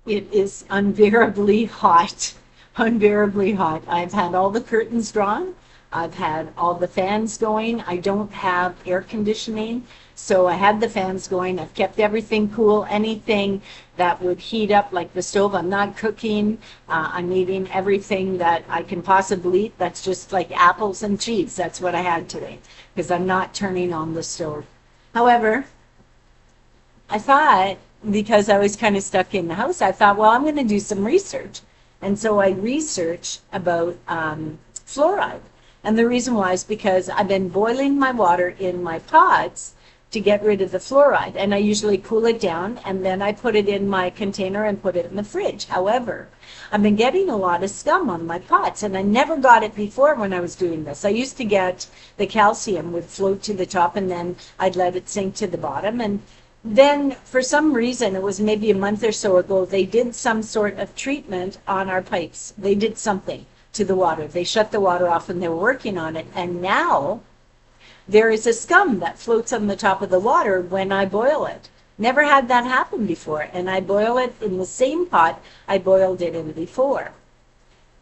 It is unbearably hot, unbearably hot. I've had all the curtains drawn. I've had all the fans going. I don't have air conditioning, so I had the fans going. I've kept everything cool. Anything that would heat up, like the stove, I'm not cooking. I'm eating everything that I can possibly eat. That's just like apples and cheese. That's what I had today, because I'm not turning on the stove. However, I thought, because I was kind of stuck in the house, I thought, well, I'm going to do some research. And so I researched about fluoride. And the reason why is because I've been boiling my water in my pots to get rid of the fluoride. And I usually cool it down, and then I put it in my container and put it in the fridge. However, I've been getting a lot of scum on my pots, and I never got it before when I was doing this. I used to get the calcium would float to the top, and then I'd let it sink to the bottom. And then for some reason, it was maybe a month or so ago, they did some sort of treatment on our pipes. They did something to the water. They shut the water off, and they were working on it. And now there is a scum that floats on the top of the water when I boil it. Never had that happen before. And I boil it in the same pot I boiled it in before.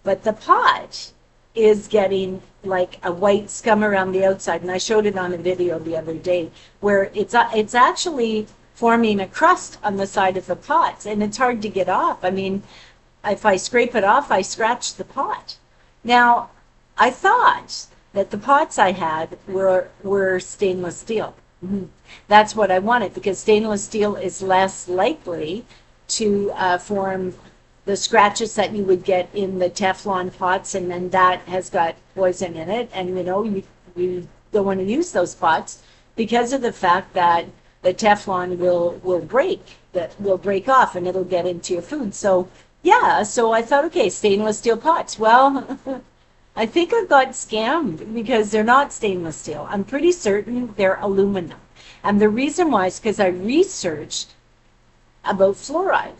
But the pot is getting like a white scum around the outside, and I showed it on a video the other day, where it's actually forming a crust on the side of the pots, and it's hard to get off. I mean, if I scrape it off, I scratch the pot. Now, I thought that the pots I had were stainless steel. That's what I wanted, because stainless steel is less likely to form the scratches that you would get in the Teflon pots, and then that has got poison in it, and you don't want to use those pots because of the fact that the Teflon will break off, and it'll get into your food. So yeah, so I thought, okay, stainless steel pots. Well, I think I got scammed, because they're not stainless steel. I'm pretty certain they're aluminum, and the reason why is because I researched about fluoride.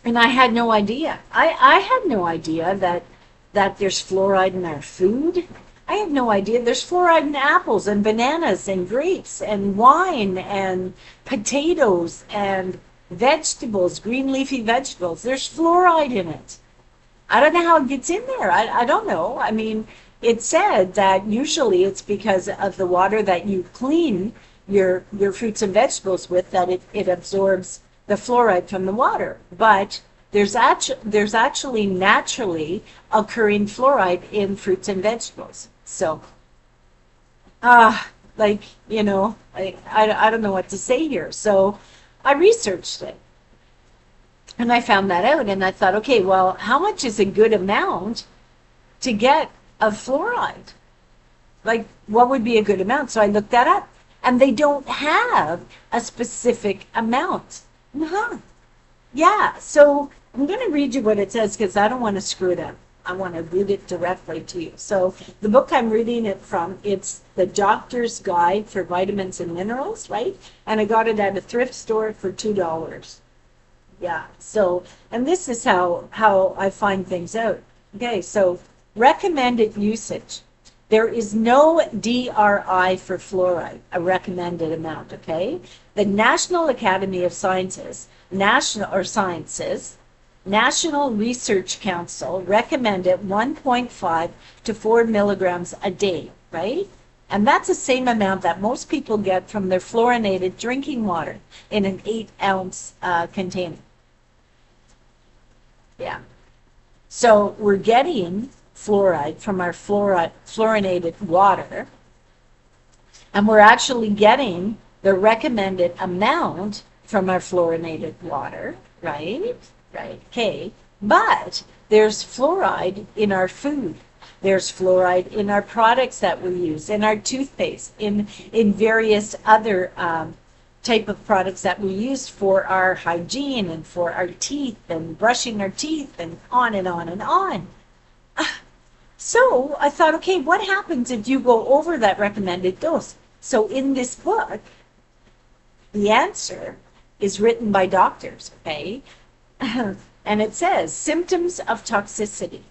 And I had no idea. I had no idea that there's fluoride in our food. I had no idea there's fluoride in apples and bananas and grapes and wine and potatoes and vegetables, green leafy vegetables. There's fluoride in it. I don't know how it gets in there. I don't know. I mean, it said that usually it's because of the water that you clean your fruits and vegetables with, that it absorbs the fluoride from the water. But there's actually naturally occurring fluoride in fruits and vegetables. So, like, I don't know what to say here. So I researched it, and I found that out, and I thought, okay, well, how much is a good amount to get of fluoride? Like, what would be a good amount? So I looked that up, and they don't have a specific amount. Yeah, so I'm going to read you what it says, because I don't want to screw it up. I want to read it directly to you. So the book I'm reading it from, it's The Doctor's Guide for Vitamins and Minerals, right? And I got it at a thrift store for $2. Yeah, so, and this is how I find things out. Okay, so recommended usage. There is no DRI for fluoride, a recommended amount, okay? The National Academy of Sciences, National Research Council recommended 1.5 to 4 milligrams a day, right? And that's the same amount that most people get from their fluorinated drinking water in an 8-ounce container. Yeah. So we're getting fluoride from our fluorinated water, and we're actually getting the recommended amount from our fluorinated water, right? Right, okay. But there's fluoride in our food. There's fluoride in our products that we use, in our toothpaste, in various other type of products that we use for our hygiene and for our teeth and brushing our teeth and on and on and on. So I thought, okay, what happens if you go over that recommended dose? So in this book, the answer is written by doctors, okay? And it says, symptoms of toxicity: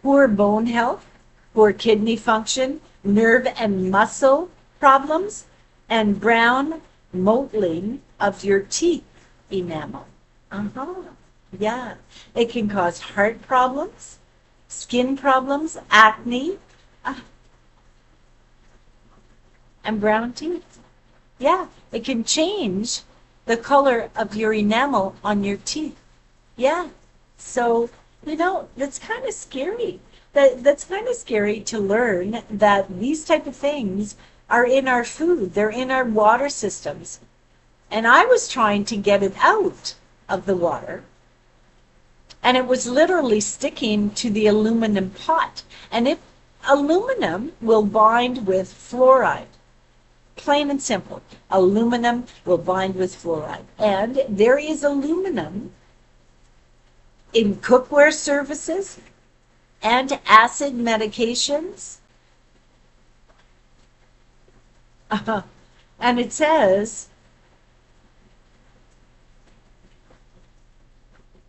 poor bone health, poor kidney function, nerve and muscle problems, and brown mottling of your teeth enamel. Uh-huh. Yeah. It can cause heart problems, skin problems, acne, uh, and brown teeth. Yeah. It can change the color of your enamel on your teeth. Yeah. So, that's kind of scary. That's kind of scary to learn that these type of things are in our food. They're in our water systems. And I was trying to get it out of the water, and it was literally sticking to the aluminum pot. And if aluminum will bind with fluoride, plain and simple, aluminum will bind with fluoride. And there is aluminum in cookware surfaces and acid medications. And it says,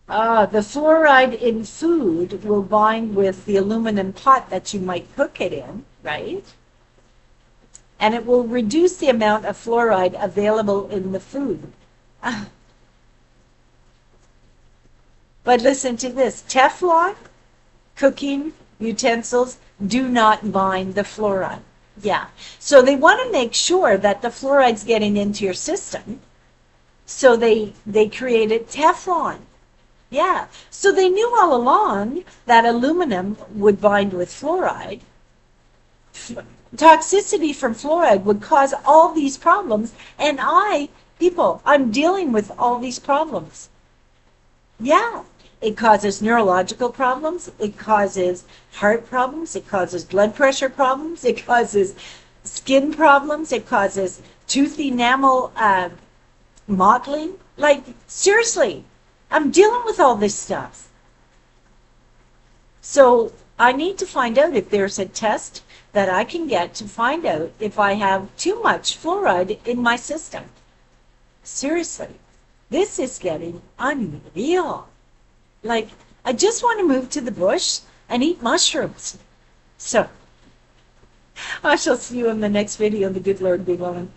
the fluoride in food will bind with the aluminum pot that you might cook it in, right? And it will reduce the amount of fluoride available in the food. But listen to this. Teflon cooking utensils do not bind the fluoride. Yeah. So they want to make sure that the fluoride's getting into your system. So they created Teflon. Yeah. So they knew all along that aluminum would bind with fluoride. Toxicity from fluoride would cause all these problems. And I'm dealing with all these problems. Yeah. It causes neurological problems. It causes heart problems. It causes blood pressure problems. It causes skin problems. It causes tooth enamel mottling. Like, seriously, I'm dealing with all this stuff. So I need to find out if there's a test that I can get to find out if I have too much fluoride in my system. Seriously, this is getting unreal. Like, I just want to move to the bush and eat mushrooms. So, I shall see you in the next video. The good Lord be willing.